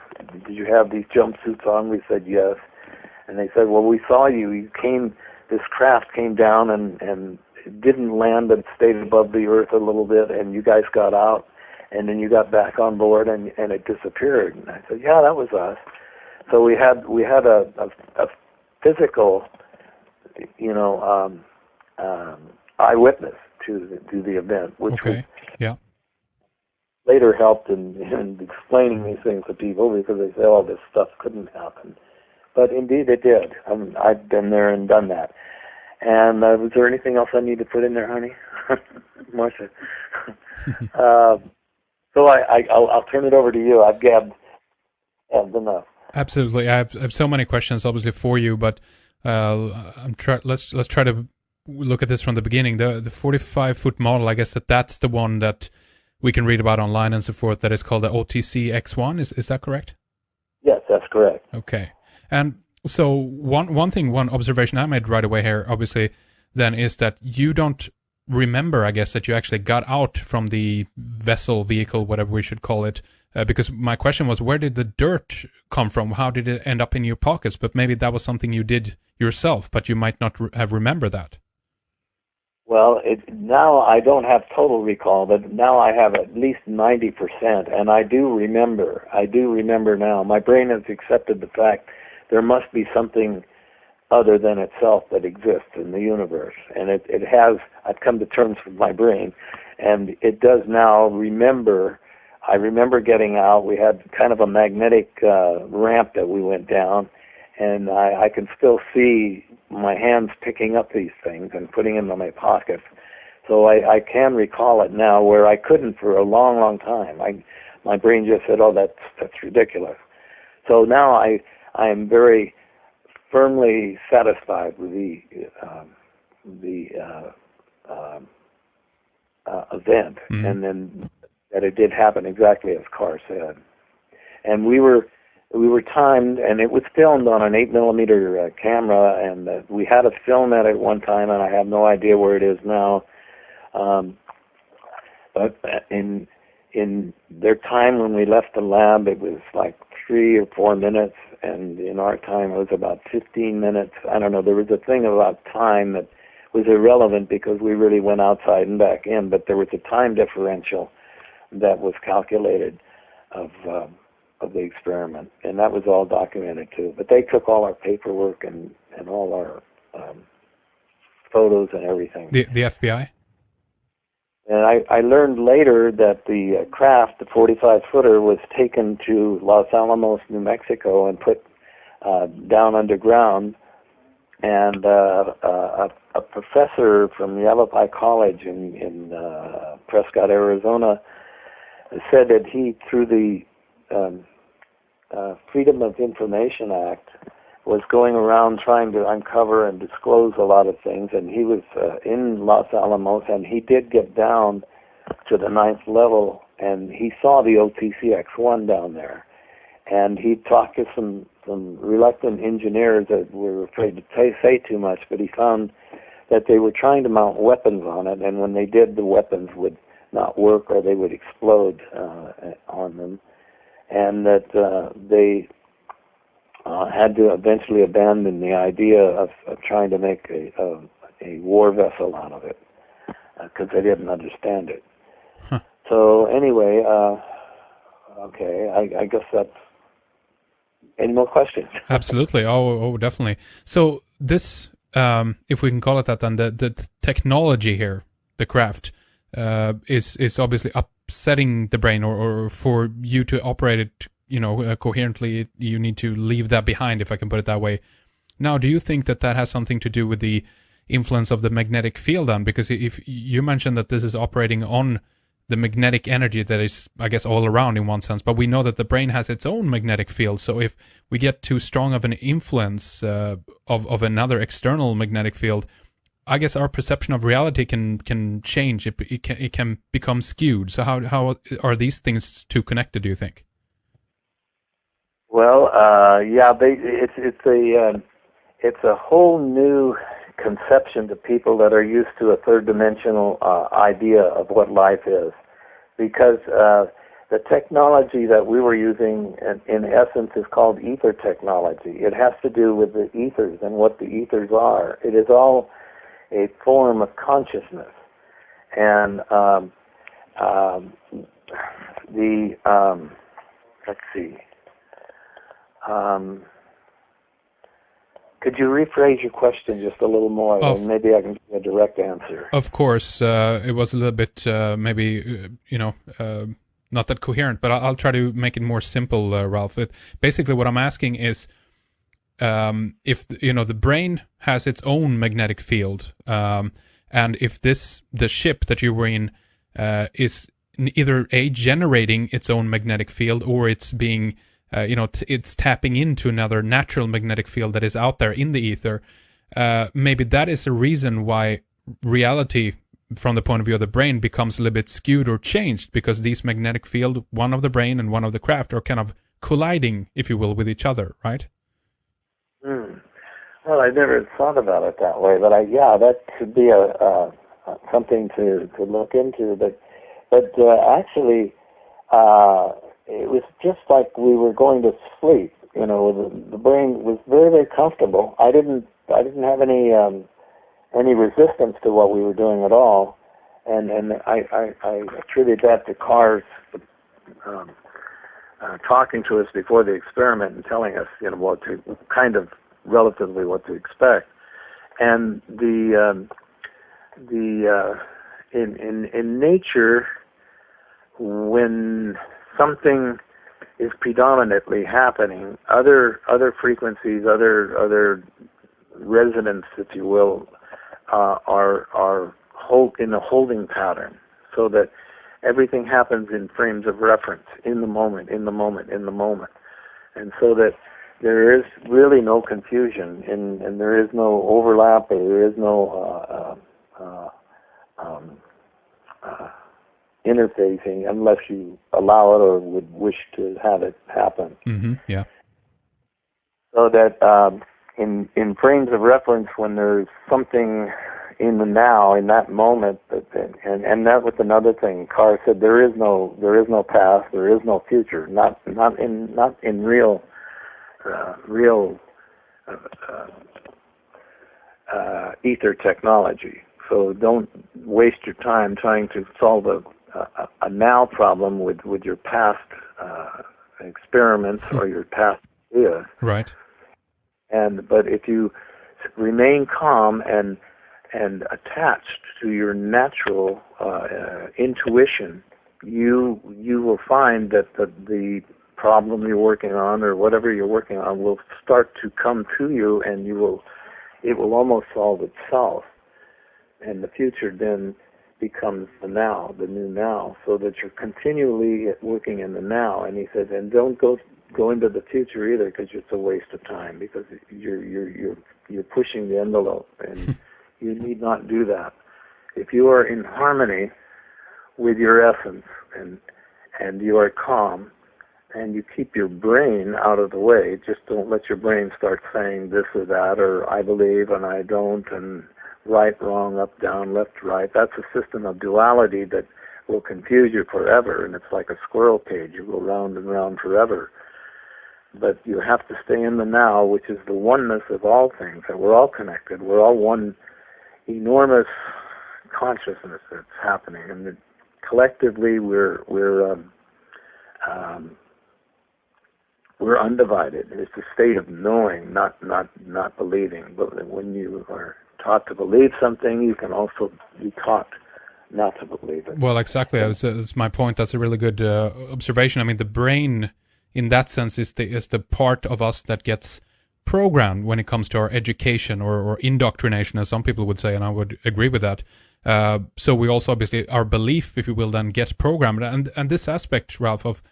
Did you have these jumpsuits on? We said yes. And they said, well, we saw you. You came. This craft came down and it didn't land, but stayed above the earth a little bit, and you guys got out, and then you got back on board, and it disappeared. And I said, yeah, that was us. So we had a physical, eyewitness to the event, which later helped in explaining these things to people, because they say, oh, this stuff couldn't happen. But indeed it did. I've been there and done that. And was there anything else I need to put in there, honey? Marsha? So I'll turn it over to you. I've gabbed enough. Absolutely. I have so many questions, obviously, for you, but let's try to look at this from the beginning. The 45-foot model, I guess that's the one that we can read about online and so forth, that is called the OTC X1. Is that correct? Yes, that's correct. Okay. And so one observation I made right away here, obviously, then is that you don't remember, I guess, that you actually got out from the vehicle, whatever we should call it, because my question was, where did the dirt come from? How did it end up in your pockets? But maybe that was something you did yourself, but you might not have remembered that. Well, now I don't have total recall, but now I have at least 90%, and I do remember. I do remember now. My brain has accepted the fact there must be something other than itself that exists in the universe, and it has. I've come to terms with my brain, and it does now remember. I remember getting out. We had kind of a magnetic ramp that we went down, and I can still see my hands picking up these things and putting them in my pockets. So I can recall it now, where I couldn't for a long, long time. My brain just said, "Oh, that's ridiculous." So now I am very firmly satisfied with the event, and then that it did happen exactly as Carr said. And we were timed, and it was filmed on an 8mm camera, and we had a film at it one time, and I have no idea where it is now. But in their time when we left the lab, it was like 3 or 4 minutes, and in our time it was about 15 minutes. I don't know, there was a thing about time that was irrelevant because we really went outside and back in, but there was a time differential that was calculated of the experiment, and that was all documented too. But they took all our paperwork and all our photos and everything. The FBI? And I learned later that the craft, the 45-footer, was taken to Los Alamos, New Mexico, and put down underground. And a professor from Yavapai College in Prescott, Arizona, said that he, through the Freedom of Information Act, was going around trying to uncover and disclose a lot of things, and he was in Los Alamos, and he did get down to the 9th level, and he saw the OTC X1 down there, and he talked to some reluctant engineers that were afraid to say too much, but he found that they were trying to mount weapons on it, and when they did, the weapons would not work or they would explode on them, and that they had to eventually abandon the idea of trying to make a war vessel out of it because they didn't understand it. Huh. So anyway, Okay, I guess that's... Any more questions? Absolutely. Oh, definitely. So this, if we can call it that, then the technology here, the craft, is obviously upsetting the brain, or for you to operate it, coherently, you need to leave that behind, if I can put it that way. Now, do you think that has something to do with the influence of the magnetic field then? Because if you mentioned that this is operating on the magnetic energy that is, I guess, all around in one sense, but we know that the brain has its own magnetic field. So if we get too strong of an influence of another external magnetic field, I guess our perception of reality can change. It can become skewed. So how are these things two connected, do you think? Well, yeah, it's a whole new conception to people that are used to a third-dimensional idea of what life is, because the technology that we were using, in essence, is called ether technology. It has to do with the ethers and what the ethers are. It is all a form of consciousness, and let's see. Could you rephrase your question just a little more, and maybe I can give you a direct answer? Of course, it was a little bit maybe not that coherent, but I'll try to make it more simple, Ralph. Basically, what I'm asking is, if the brain has its own magnetic field, and if the ship that you were in is either generating its own magnetic field, or it's being it's tapping into another natural magnetic field that is out there in the ether. Maybe that is the reason why reality, from the point of view of the brain, becomes a little bit skewed or changed, because these magnetic field, one of the brain and one of the craft, are kind of colliding, if you will, with each other, right? Well, I never thought about it that way, but that could be something to look into. But actually, it was just like we were going to sleep. The brain was very, very comfortable. I didn't have any resistance to what we were doing at all, and I attribute that to Carr's talking to us before the experiment and telling us, what to relatively what to expect. And in nature, when something is predominantly happening, other frequencies, other resonance, if you will, are in a holding pattern, so that everything happens in frames of reference, in the moment, and so that there is really no confusion, and there is no overlap, or there is no interfacing, unless you allow it or would wish to have it happen. Mm-hmm, yeah. So that in frames of reference, when there's something in the now, in that moment, and that was another thing. Carr said there is no past, there is no future, not in real ether technology. So don't waste your time trying to solve a now problem with your past experiments or your past ideas. Right. But if you remain calm and attached to your natural intuition, you will find that the problem you're working on, or whatever you're working on, will start to come to you, and it will almost solve itself. And the future then becomes the now, the new now, so that you're continually working in the now. And he said, and don't go into the future either, because it's a waste of time, because you're pushing the envelope, and you need not do that. If you are in harmony with your essence, and you are calm, and you keep your brain out of the way, just don't let your brain start saying this or that, or I believe and I don't, and right, wrong, up, down, left, right. That's a system of duality that will confuse you forever, and it's like a squirrel cage. You go round and round forever. But you have to stay in the now, which is the oneness of all things, and we're all connected. We're all one enormous consciousness that's happening, and collectively we're we're undivided. It's a state of knowing, not believing. But when you are taught to believe something, you can also be taught not to believe it. Well, exactly. That's my point. That's a really good observation. I mean, the brain, in that sense, is the part of us that gets programmed when it comes to our education or indoctrination, as some people would say, and I would agree with that. So we also, obviously, our belief, if you will, then gets programmed. And this aspect, Ralph, of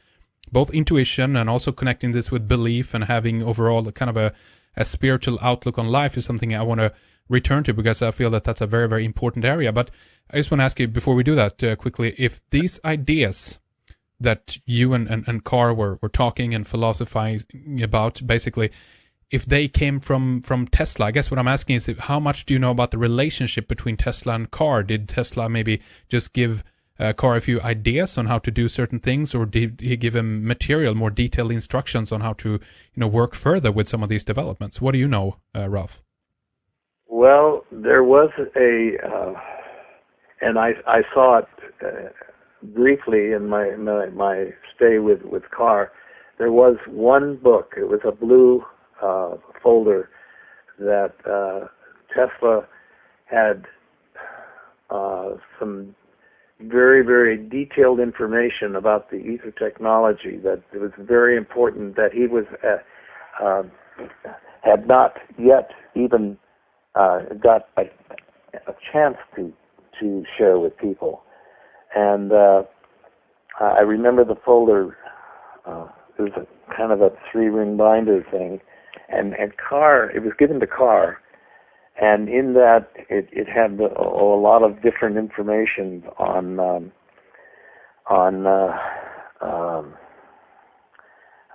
both intuition and also connecting this with belief and having overall kind of a spiritual outlook on life is something I want to return to, because I feel that that's a very, very important area. But I just want to ask you, before we do that, quickly, if these ideas that you and Carr were talking and philosophizing about, basically, if they came from Tesla, I guess what I'm asking is, how much do you know about the relationship between Tesla and Carr? Did Tesla maybe just give Carr a few ideas on how to do certain things, or did he give him material, more detailed instructions on how to work further with some of these developments? What do you know, Ralph? Well, there was and I saw it briefly in my stay with Carr. There was one book. It was a blue folder that Tesla had some very, very detailed information about the ether technology, that it was very important, that he was had not yet even got a chance to share with people. And I remember the folder. It was a kind of a 3-ring binder thing, and Carr, it was given to Carr, and in that it had a lot of different information on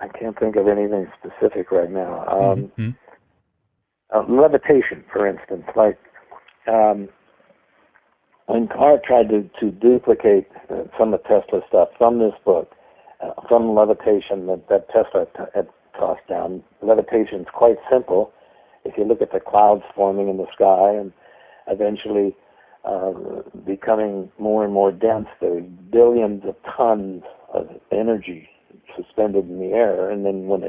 I can't think of anything specific right now. Levitation, for instance, like when Carr tried to duplicate some of Tesla's stuff from this book, from levitation that Tesla had tossed down. Levitation is quite simple. If you look at the clouds forming in the sky and eventually becoming more and more dense, there's billions of tons of energy suspended in the air, and then when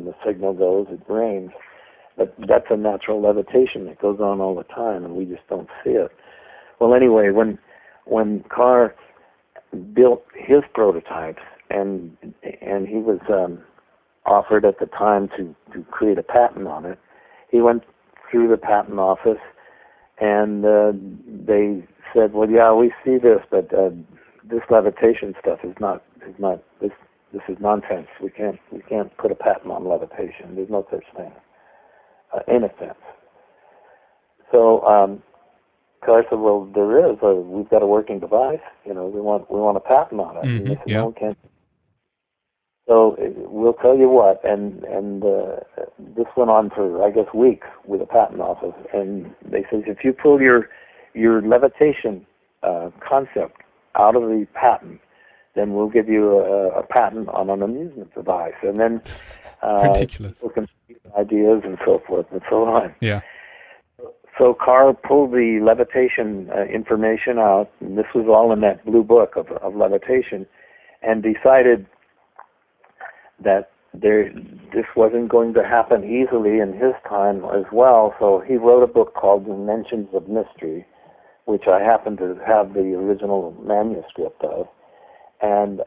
the signal goes, it rains. But that's a natural levitation that goes on all the time, and we just don't see it. Well, anyway, when Carr built his prototypes, and he was offered at the time to create a patent on it, he went through the patent office, and they said, "Well, yeah, we see this, but this levitation stuff is not this is nonsense. We can't put a patent on levitation. There's no such thing, in a sense." So Carr said, "Well, there is. We've got a working device. We want a patent on it." And they said, "No, we can't." So we'll tell you what, and this went on for, I guess, weeks with the patent office, and they said, if you pull your levitation concept out of the patent, then we'll give you a patent on an amusement device, and then ridiculous people can see ideas and so forth and so on. Yeah. So Carr pulled the levitation information out, and this was all in that blue book of levitation, and decided that this wasn't going to happen easily in his time as well. So he wrote a book called Inventions of Mystery, which I happen to have the original manuscript of. And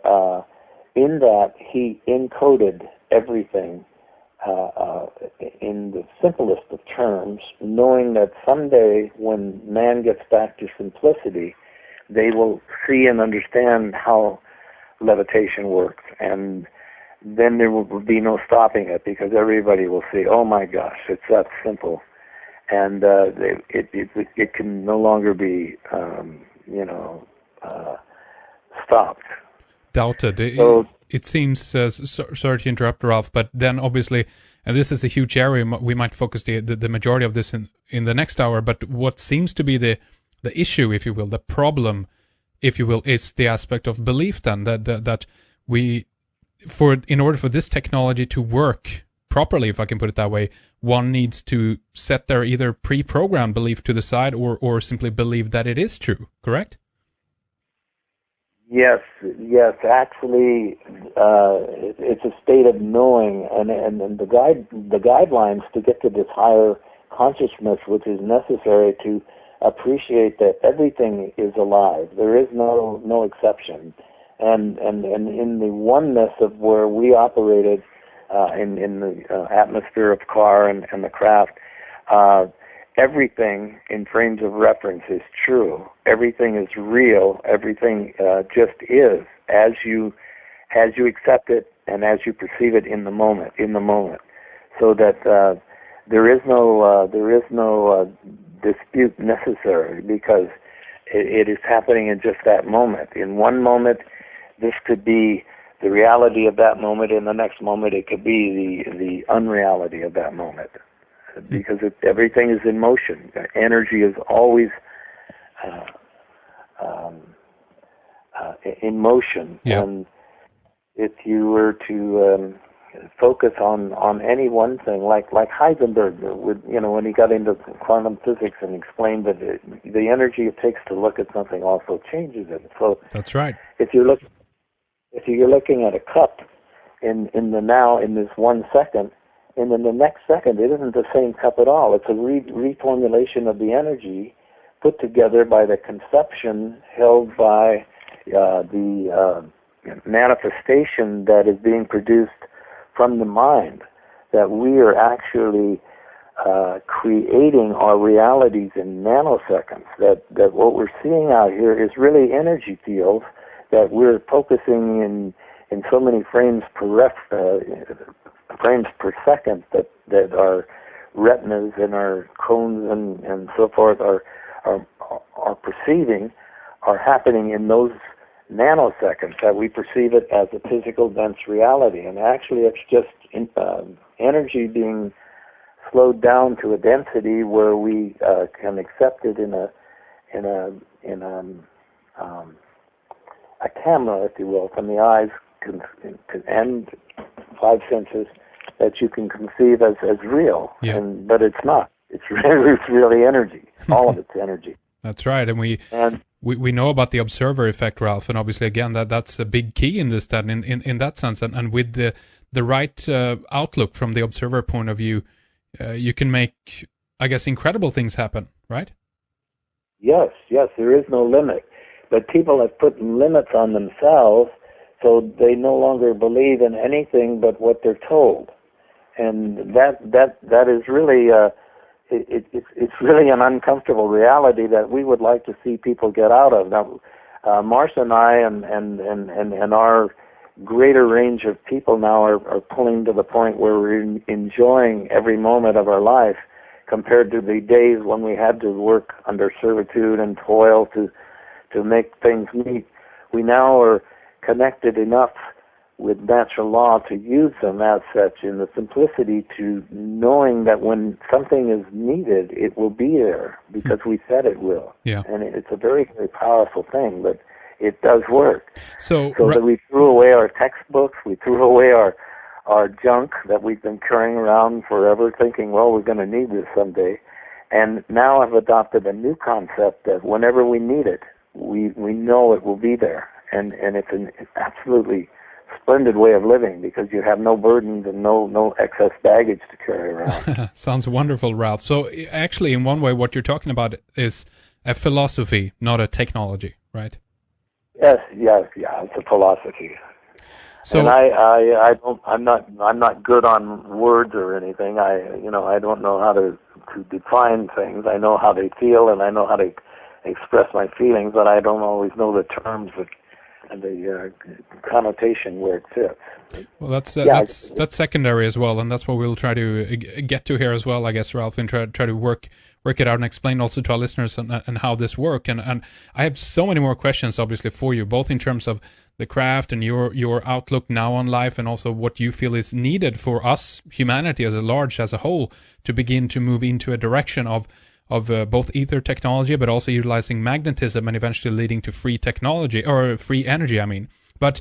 in that, he encoded everything in the simplest of terms, knowing that someday when man gets back to simplicity, they will see and understand how levitation works, and then there will be no stopping it, because everybody will see, oh my gosh, it's that simple, and it can no longer be stopped. Doubted. So, it seems, sorry to interrupt, Ralph, but then obviously, and this is a huge area, we might focus the majority of this in the next hour, but what seems to be the issue, if you will, the problem, if you will, is the aspect of belief then, that we, in order for this technology to work properly, if I can put it that way, one needs to set their either pre-programmed belief to the side or simply believe that it is true, correct? Yes. Actually, it's a state of knowing, and the guidelines to get to this higher consciousness, which is necessary to appreciate that everything is alive. There is no exception, and in the oneness of where we operated in the atmosphere of Carr and the craft. Everything in frames of reference is true. Everything is real. Everything just is as you accept it and as you perceive it in the moment. So that there is no dispute necessary, because it is happening in just that moment. In one moment, this could be the reality of that moment. In the next moment, it could be the unreality of that moment. Because everything is in motion. Energy is always in motion. Yep. And if you were to focus on any one thing, like Heisenberg would, when he got into quantum physics and explained that the energy it takes to look at something also changes it. So that's right. If you're looking at a cup in the now, in this 1 second, and then the next second, it isn't the same cup at all. It's a reformulation of the energy put together by the conception held by the manifestation that is being produced from the mind, that we are actually creating our realities in nanoseconds, that what we're seeing out here is really energy fields that we're focusing in so many frames per second that our retinas and our cones and so forth are perceiving are happening in those nanoseconds, that we perceive it as a physical dense reality. And actually it's just energy being slowed down to a density where we can accept it in a camera, if you will, from the eyes and five senses, that you can conceive as real. Yeah. But it's not. It's really energy. All of it's energy. That's right. And we know about the observer effect, Ralph, and obviously again that's a big key in this, that in that sense, and with the right outlook from the observer point of view, you can make, I guess, incredible things happen, right? Yes, there is no limit. But people have put limits on themselves, so they no longer believe in anything but what they're told. And that is really it's really an uncomfortable reality that we would like to see people get out of. Now, Marsha and I and our greater range of people now are pulling to the point where we're enjoying every moment of our life, compared to the days when we had to work under servitude and toil to make things meet. We now are connected enough with natural law to use them as such, in the simplicity to knowing that when something is needed, it will be there because we said it will. Yeah. And it's a very, very powerful thing, but it does work. So that we threw away our textbooks, we threw away our junk that we've been carrying around forever, thinking, well, we're going to need this someday. And now I've adopted a new concept that whenever we need it, we know it will be there. And it's an absolutely splendid way of living, because you have no burdens and no excess baggage to carry around. Sounds wonderful, Ralph. So actually, in one way, what you're talking about is a philosophy, not a technology, right? Yes, it's a philosophy. So, and I'm not good on words or anything. I don't know how to define things. I know how they feel and I know how to express my feelings, but I don't always know the terms and the connotation where it fits. Well, that's secondary as well, and that's what we'll try to get to here as well, I guess, Ralph, and try to work it out and explain also to our listeners and how this works. And I have so many more questions, obviously, for you, both in terms of the craft and your outlook now on life, and also what you feel is needed for us, humanity as a whole, to begin to move into a direction of both ether technology, but also utilizing magnetism and eventually leading to free technology, or free energy, I mean. But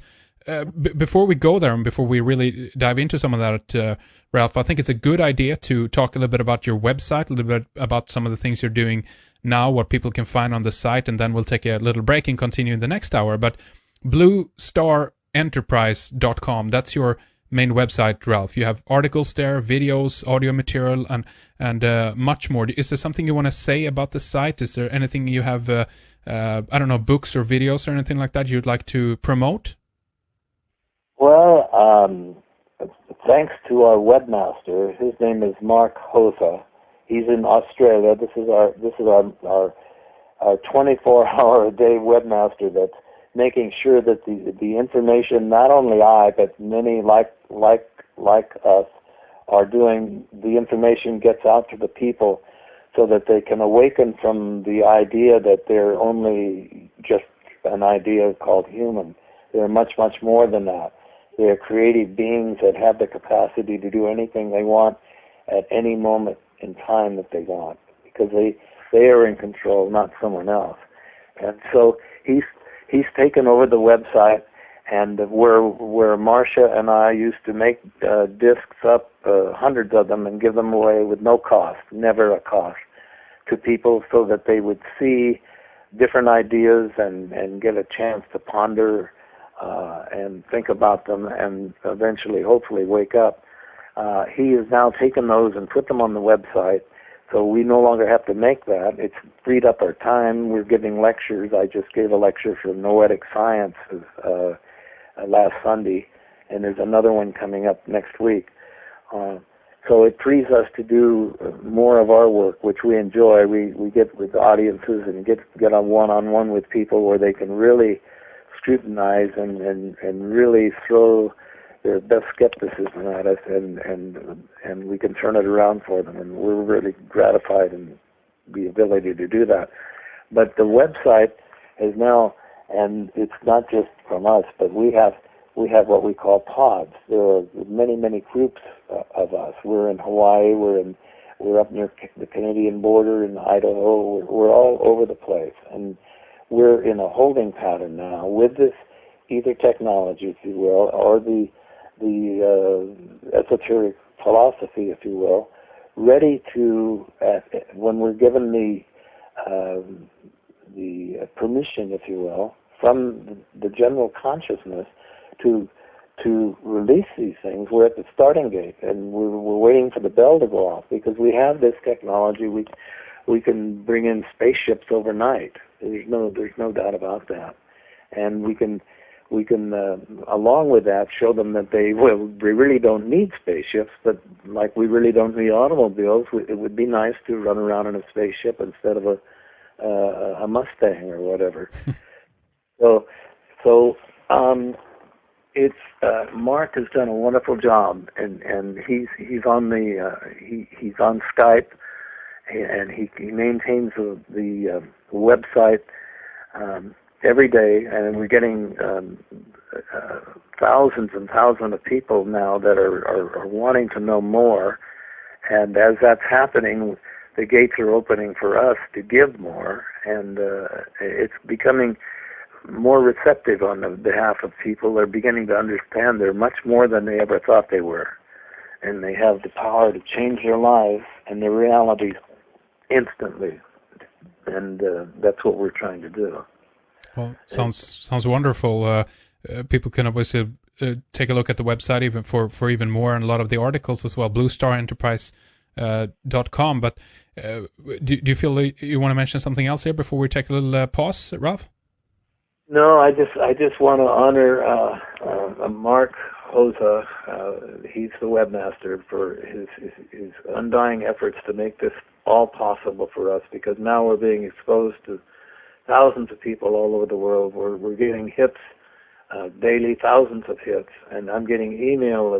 before we go there and before we really dive into some of that, Ralph, I think it's a good idea to talk a little bit about your website, a little bit about some of the things you're doing now, what people can find on the site, and then we'll take a little break and continue in the next hour. But bluestarenterprise.com. That's your main website, Ralph. You have articles there, videos, audio material, and much more. Is there something you want to say about the site? Is there anything you have, I don't know, books or videos or anything like that you'd like to promote? Well, thanks to our webmaster. His name is Mark Hosa. He's in Australia. This is our 24-hour-a-day webmaster that's making sure that the information, not only I, but many like us, are doing, the information gets out to the people so that they can awaken from the idea that they're only just an idea called human. They're much, much more than that. They're creative beings that have the capacity to do anything they want at any moment in time that they want, because they are in control, not someone else. And so he's taken over the website, and where Marsha and I used to make discs up, hundreds of them, and give them away with no cost, never a cost, to people so that they would see different ideas and get a chance to ponder and think about them and eventually, hopefully, wake up. He has now taken those and put them on the website, so we no longer have to make that. It's freed up our time. We're giving lectures. I just gave a lecture for noetic science last Sunday, and there's another one coming up next week. So it frees us to do more of our work, which we enjoy. We get with audiences and get on one-on-one with people where they can really scrutinize and really throw their best skepticism at us, and we can turn it around for them, and we're really gratified in the ability to do that. But the website is now, and it's not just from us, but we have what we call pods. There are many groups of us. We're in Hawaii. We're up near the Canadian border in Idaho. We're all over the place, and we're in a holding pattern now with this either technology, if you will, or the esoteric philosophy, if you will, ready to, when we're given the permission, if you will, from the general consciousness to release these things. We're at the starting gate, and we're waiting for the bell to go off, because we have this technology. We can bring in spaceships overnight. There's no doubt about that, and we can along with that show them that they really don't need spaceships, but like we really don't need automobiles. It would be nice to run around in a spaceship instead of a Mustang or whatever. So it's Mark has done a wonderful job, and he's on he's on Skype, and he maintains the website every day, and we're getting thousands and thousands of people now that are wanting to know more, and as that's happening, the gates are opening for us to give more, and it's becoming more receptive on the behalf of people. They're beginning to understand they're much more than they ever thought they were, and they have the power to change their lives and their realities instantly, and that's what we're trying to do. Well, sounds wonderful. People can obviously take a look at the website even for even more, and a lot of the articles as well, bluestarenterprise.com. But do you feel you want to mention something else here before we take a little pause, Ralph? No, I just want to honor Mark Hosa. He's the webmaster for his undying efforts to make this all possible for us, because now we're being exposed to thousands of people all over the world. We're getting hits daily, thousands of hits, and I'm getting email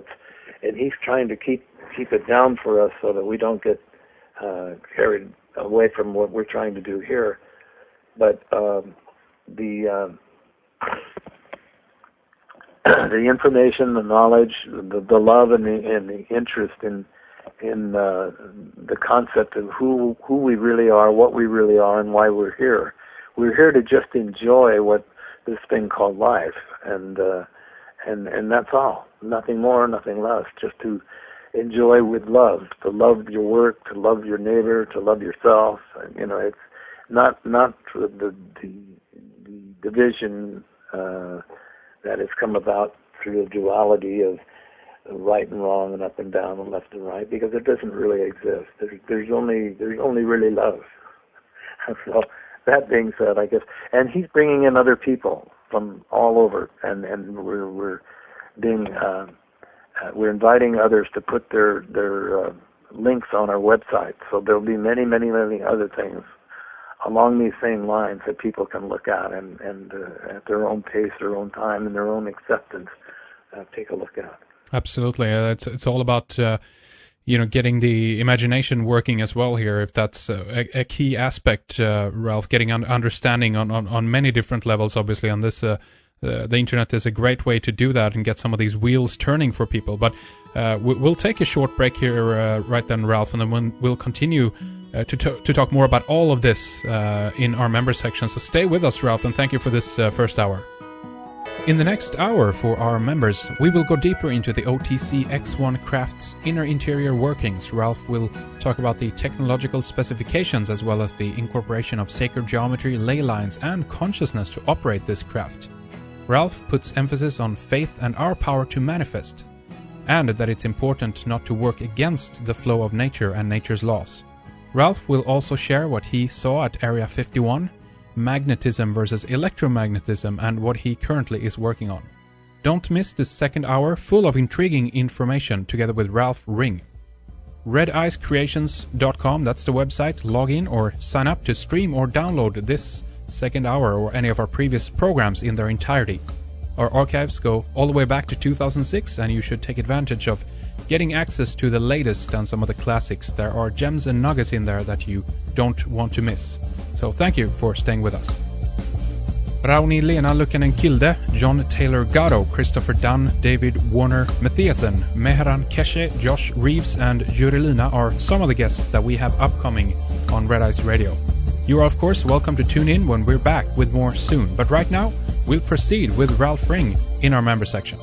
and he's trying to keep it down for us so that we don't get carried away from what we're trying to do here. But the information, the knowledge, the love, and the interest in the concept of who we really are, what we really are, and why we're here. We're here to just enjoy what this thing called life, and that's all. Nothing more, nothing less. Just to enjoy with love, to love your work, to love your neighbor, to love yourself. And, it's not the division that has come about through the duality of right and wrong and up and down and left and right, because it doesn't really exist. There's only really love. So that being said, I guess, and he's bringing in other people from all over, and we're inviting others to put their links on our website. So there'll be many other things along these same lines that people can look at and at their own pace, their own time, and their own acceptance, take a look at. Absolutely, it's all about getting the imagination working as well here. If that's a key aspect, Ralph, getting understanding on many different levels. Obviously, on this, the internet is a great way to do that and get some of these wheels turning for people. But we'll take a short break here right then, Ralph, and then we'll continue to talk more about all of this in our member section. So stay with us, Ralph, and thank you for this first hour. In the next hour for our members, we will go deeper into the OTC X1 craft's interior workings. Ralph will talk about the technological specifications as well as the incorporation of sacred geometry, ley lines, and consciousness to operate this craft. Ralph puts emphasis on faith and our power to manifest, and that it's important not to work against the flow of nature and nature's laws. Ralph will also share what he saw at Area 51, magnetism versus electromagnetism, and what he currently is working on. Don't miss this second hour full of intriguing information together with Ralph Ring. RedEyesCreations.com, that's the website. Log in or sign up to stream or download this second hour or any of our previous programs in their entirety. Our archives go all the way back to 2006, and you should take advantage of getting access to the latest and some of the classics. There are gems and nuggets in there that you don't want to miss. So thank you for staying with us. Rauni Lena Lukanen Kilde, John Taylor Gatto, Christopher Dunn, David Warner Mathiasen, Mehran Keshe, Josh Reeves, and Jurilina are some of the guests that we have upcoming on Red Eyes Radio. You are of course welcome to tune in when we're back with more soon, but right now we'll proceed with Ralph Ring in our member section.